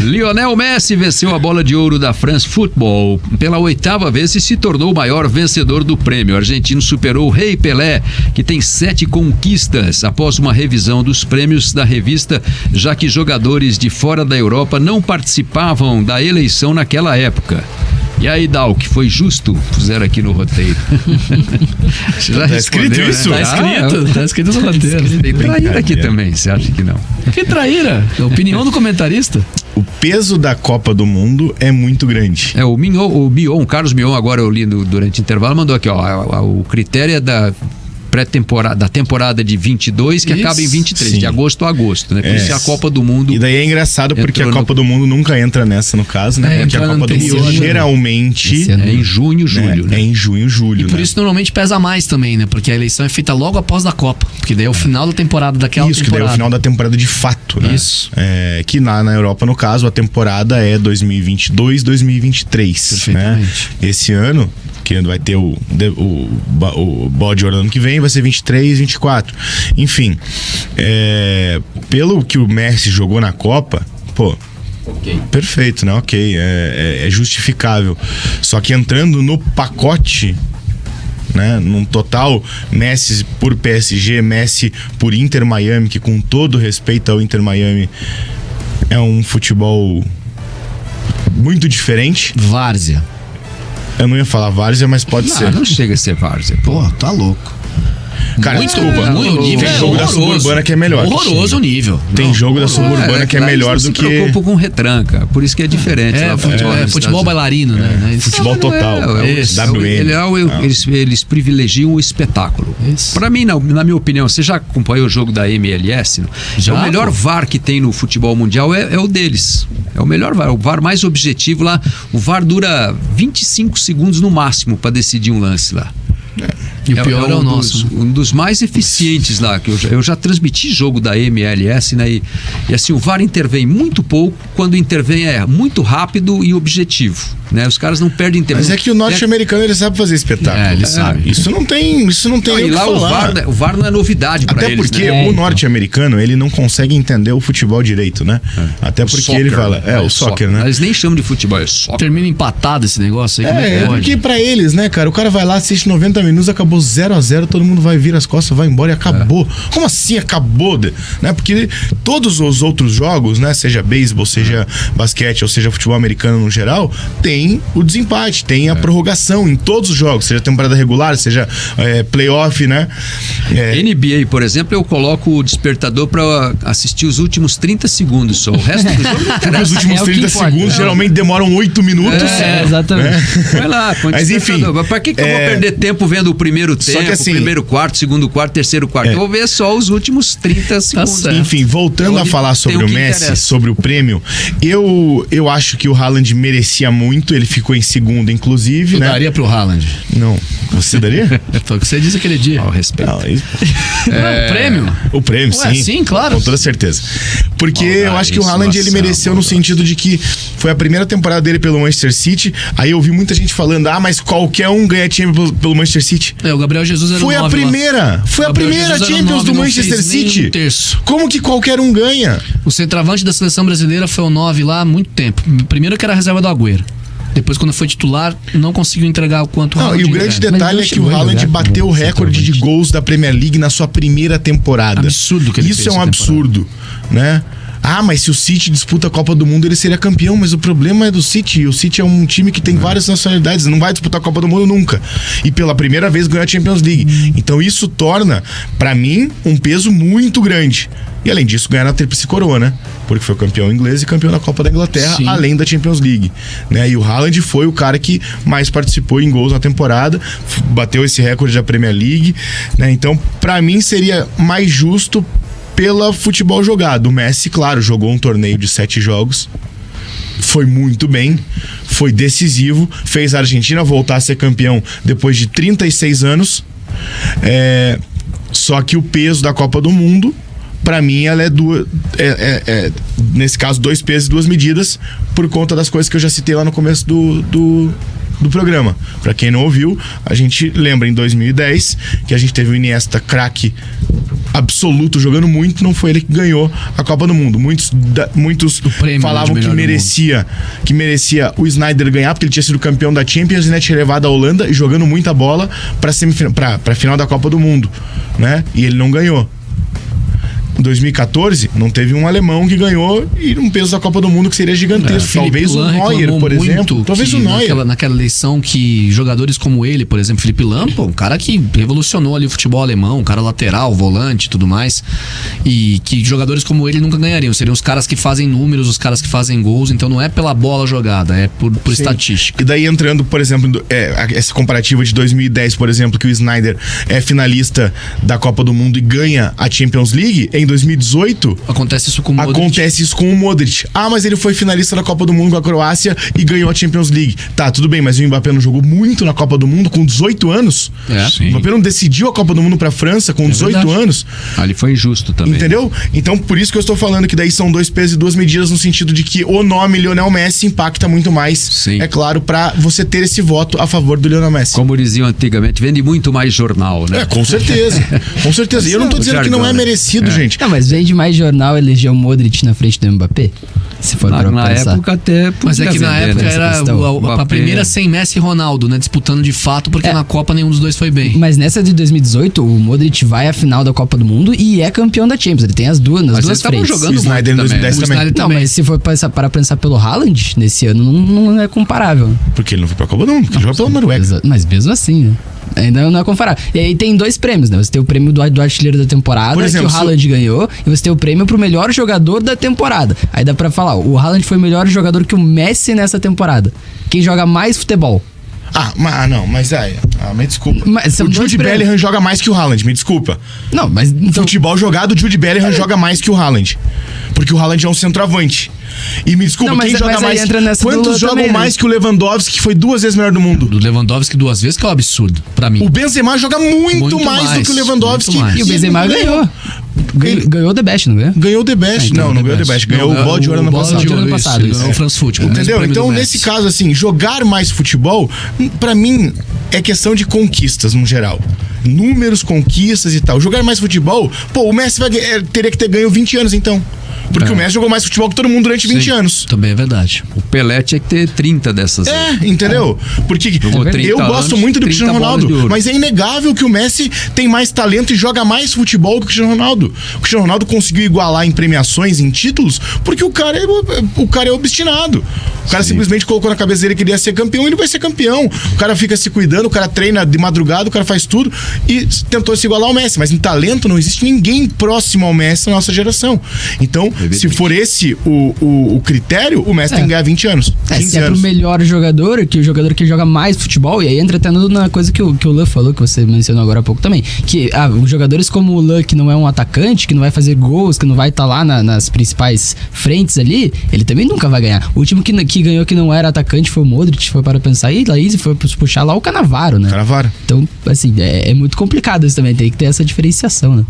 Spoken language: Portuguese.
Lionel Messi venceu a bola de ouro da France Football pela 8ª vez e se tornou o maior vencedor do prêmio. O argentino superou o Rei Pelé, que tem 7 conquistas, após uma revisão dos prêmios da revista, já que jogadores de fora da Europa não participavam da eleição naquela época. E aí, Dalk, foi justo? Puseram aqui no roteiro. Você já escrito isso? Né? Tá escrito no roteiro. Tem traíra aqui também, você acha que não? Que traíra? A opinião do comentarista. O peso da Copa do Mundo é muito grande. O Carlos Mion, agora eu li durante o intervalo, mandou aqui, ó, o critério é da pré-temporada, da temporada de 22, que acaba em 23, sim. de agosto a agosto, né? Por isso é a Copa do Mundo. E daí é engraçado porque a Copa do Mundo nunca entra nessa, no caso, né? Porque a Copa do Mundo geralmente é em junho, julho, né? É em junho, julho. E por isso normalmente pesa mais também, né? Porque a eleição é feita logo após da Copa. Porque daí é o final da temporada daquela temporada. Isso, que daí é o final da temporada de fato, né? Isso. Que na Europa, no caso, a temporada é 2022, 2023. Perfeitamente. Né? Esse ano, que vai ter o bode ano que vem, vai ser 23, 24. Enfim, pelo que o Messi jogou na Copa, Okay. Perfeito, né? Ok, é justificável. Só que entrando no pacote, né? Num total, Messi por PSG, Messi por Inter Miami, que com todo respeito ao Inter Miami, é um futebol muito diferente. Várzea. Eu não ia falar várzea, mas pode ser. Não chega a ser várzea. Pô, tá louco. Cara, desculpa. O nível tem jogo da Suburbana que é melhor. Horroroso o nível. Tem jogo da Suburbana que é melhor do que... se preocupa com retranca, por isso que é diferente. Futebol bailarino, né? Futebol total. Eles privilegiam o espetáculo. Pra mim, na minha opinião, você já acompanhou o jogo da MLS? Já, o melhor VAR que tem no futebol mundial é o deles. É o melhor VAR, o VAR mais objetivo lá. O VAR dura 25 segundos no máximo pra decidir um lance lá. E o pior é o nosso. Um dos mais eficientes lá, que eu já transmiti jogo da MLS, né? E assim, o VAR intervém muito pouco, quando intervém é muito rápido e objetivo, né? Os caras não perdem tempo. Mas é que o norte-americano, ele sabe fazer espetáculo. Ele sabe. Isso não tem e lá o VAR não é novidade pra eles. Até porque o norte-americano, ele não consegue entender o futebol direito, né? Até porque soccer, ele fala... o soccer, né? Eles nem chamam de futebol, é soccer. Termina empatado esse negócio aí. Porque pra eles, né, cara? O cara vai lá, assiste 90 minutos, acabou 0-0, todo mundo vai vir as costas, vai embora e acabou. Como assim acabou? Né? Porque todos os outros jogos, né? Seja beisebol, seja basquete, ou seja futebol americano no geral, tem o desempate, tem a prorrogação em todos os jogos, seja temporada regular, seja playoff, né? NBA, por exemplo, eu coloco o despertador pra assistir os últimos 30 segundos só. O resto do jogo não interessa. Os últimos 30 segundos geralmente demoram 8 minutos. Exatamente. Né? Vai lá, mas enfim. Pra que eu vou perder tempo vendo o primeiro tempo, que assim, primeiro quarto, segundo quarto, terceiro quarto? Eu vou ver só os últimos 30 segundos. Enfim, voltando a falar sobre o Messi, sobre o prêmio, eu acho que o Haaland merecia muito, ele ficou em segundo, inclusive, né? Daria pro Haaland. Não. Você daria? Foi o que você disse aquele dia. Ao respeito. O prêmio? O prêmio, sim. Sim, claro. Com toda certeza. Porque eu acho que o Haaland, ele mereceu no sentido de que foi a primeira temporada dele pelo Manchester City. Aí eu vi muita gente falando, mas qualquer um ganha Champions pelo Manchester City. O Gabriel Jesus era Foi a primeira Champions do Manchester City. Como que qualquer um ganha? O centroavante da seleção brasileira foi o 9 lá há muito tempo. Primeiro que era a reserva do Agüero. Depois, quando foi titular, não conseguiu entregar o quanto o Haaland. E o grande detalhe é que o Haaland bateu o recorde de gols da Premier League na sua primeira temporada. Absurdo que ele fez. Isso é um absurdo, né? Mas se o City disputa a Copa do Mundo, ele seria campeão, mas o problema é do City. O City é um time que tem várias nacionalidades, não vai disputar a Copa do Mundo nunca. E pela primeira vez ganhou a Champions League. Então isso torna, pra mim, um peso muito grande. E além disso, ganhar a tríplice coroa, né? Porque foi campeão inglês e campeão da Copa da Inglaterra, sim, além da Champions League, né? E o Haaland foi o cara que mais participou em gols na temporada, bateu esse recorde da Premier League, né? Então, pra mim, seria mais justo pela futebol jogado. O Messi, claro, jogou um torneio de 7 jogos, foi muito bem, foi decisivo, fez a Argentina voltar a ser campeão depois de 36 anos. Só que o peso da Copa do Mundo pra mim ela é nesse caso 2 pesos e 2 medidas, por conta das coisas que eu já citei lá no começo do programa. Pra quem não ouviu, a gente lembra em 2010 que a gente teve o Iniesta, craque absoluto, jogando muito, não foi ele que ganhou a Copa do Mundo. Muitos falavam que merecia o Sneijder ganhar, porque ele tinha sido campeão da Champions e, né, tinha levado a Holanda e jogando muita bola pra final da Copa do Mundo, né? E ele não ganhou. Em 2014, não teve um alemão que ganhou e um peso da Copa do Mundo que seria gigantesco. Talvez o Neuer, por exemplo. Talvez o Neuer. Naquela eleição que jogadores como ele, por exemplo, Felipe Lahm, um cara que revolucionou ali o futebol alemão, um cara lateral, volante e tudo mais. E que jogadores como ele nunca ganhariam. Seriam os caras que fazem números, os caras que fazem gols. Então não é pela bola jogada, é por estatística. E daí entrando, por exemplo, essa comparativa de 2010, por exemplo, que o Sneijder é finalista da Copa do Mundo e ganha a Champions League, em 2018 acontece isso com o Modric. Ah, mas ele foi finalista da Copa do Mundo com a Croácia e ganhou a Champions League. Tá, tudo bem, mas o Mbappé não jogou muito na Copa do Mundo com 18 anos. O Mbappé não decidiu a Copa do Mundo pra França com 18 anos. Ali foi injusto também. Entendeu? Então, por isso que eu estou falando que daí são 2 pesos e 2 medidas, no sentido de que o nome Lionel Messi impacta muito mais, sim, é claro, pra você ter esse voto a favor do Lionel Messi. Como diziam antigamente, vende muito mais jornal, né? Com certeza. Com certeza. E eu não tô dizendo que não é merecido, gente. Não, mas vende mais jornal eleger o Modric na frente do Mbappé? Se for na época até. Mas é que na época era a primeira sem Messi e Ronaldo, né? Disputando de fato, porque na Copa nenhum dos dois foi bem. Mas nessa de 2018, o Modric vai à final da Copa do Mundo e é campeão da Champions. Ele tem as duas, nas duas frentes. Jogando o Sneijder em 2010 também. Não, mas se for para pensar pelo Haaland, nesse ano não é comparável. Porque ele não foi pra Copa do Mundo, porque ele jogou pela Noruega. Mas mesmo assim, né? Ainda não é comparável. E aí tem 2 prêmios, né? Você tem o prêmio do artilheiro da temporada, por exemplo, que o Haaland ganhou, e você tem o prêmio pro melhor jogador da temporada. Aí dá pra falar, o Haaland foi o melhor jogador que o Messi nessa temporada. Quem joga mais futebol? Me desculpa. Mas o Jude Bellingham joga mais que o Haaland, me desculpa. Não, mas... Então... Futebol jogado, o Jude Bellingham joga mais que o Haaland. Porque o Haaland é um centroavante. E me desculpa, quem joga mais... Quantos jogam também, mais que o Lewandowski, que foi 2 vezes melhor do mundo? Do Lewandowski 2 vezes, que é um absurdo, pra mim. O Benzema joga muito mais do que o Lewandowski. E o Benzema ganhou. Ganhou o The Best, não ganhou? Ganhou o The Best. Não ganhou o The Best. Ganhou o Bola de Ouro ano passado. Ganhou o France Football. Entendeu? Então, nesse caso, assim, jogar mais futebol, pra mim, é questão de conquistas, no geral. Números, conquistas e tal. Jogar mais futebol, o Messi teria que ter ganho 20 anos, então. Porque o Messi jogou mais futebol que todo mundo durante 20 anos. Também é verdade. O Pelé tinha que ter 30 dessas. Entendeu? Porque eu gosto muito do Cristiano Ronaldo, mas é inegável que o Messi tem mais talento e joga mais futebol que o Cristiano Ronaldo. O Cristiano Ronaldo conseguiu igualar em premiações, em títulos, porque o cara é obstinado. O cara simplesmente colocou na cabeça dele que ele ia ser campeão e ele vai ser campeão. O cara fica se cuidando, o cara treina de madrugada, o cara faz tudo e tentou se igualar ao Messi. Mas em talento não existe ninguém próximo ao Messi na nossa geração. Então, se for esse o critério, o Messi tem que ganhar 20 anos. 15 se anos. É pro melhor jogador, que o jogador que joga mais futebol, e aí entra até na coisa que o Lan falou, que você mencionou agora há pouco também, que os jogadores como o Lan, que não é um atacante, que não vai fazer gols, que não vai estar lá nas principais frentes ali, ele também nunca vai ganhar. O último que ganhou que não era atacante foi o Modric, foi para pensar, e Laís foi puxar lá o Cannavaro, né? Cannavaro. Então, assim, é muito complicado isso também, tem que ter essa diferenciação, né?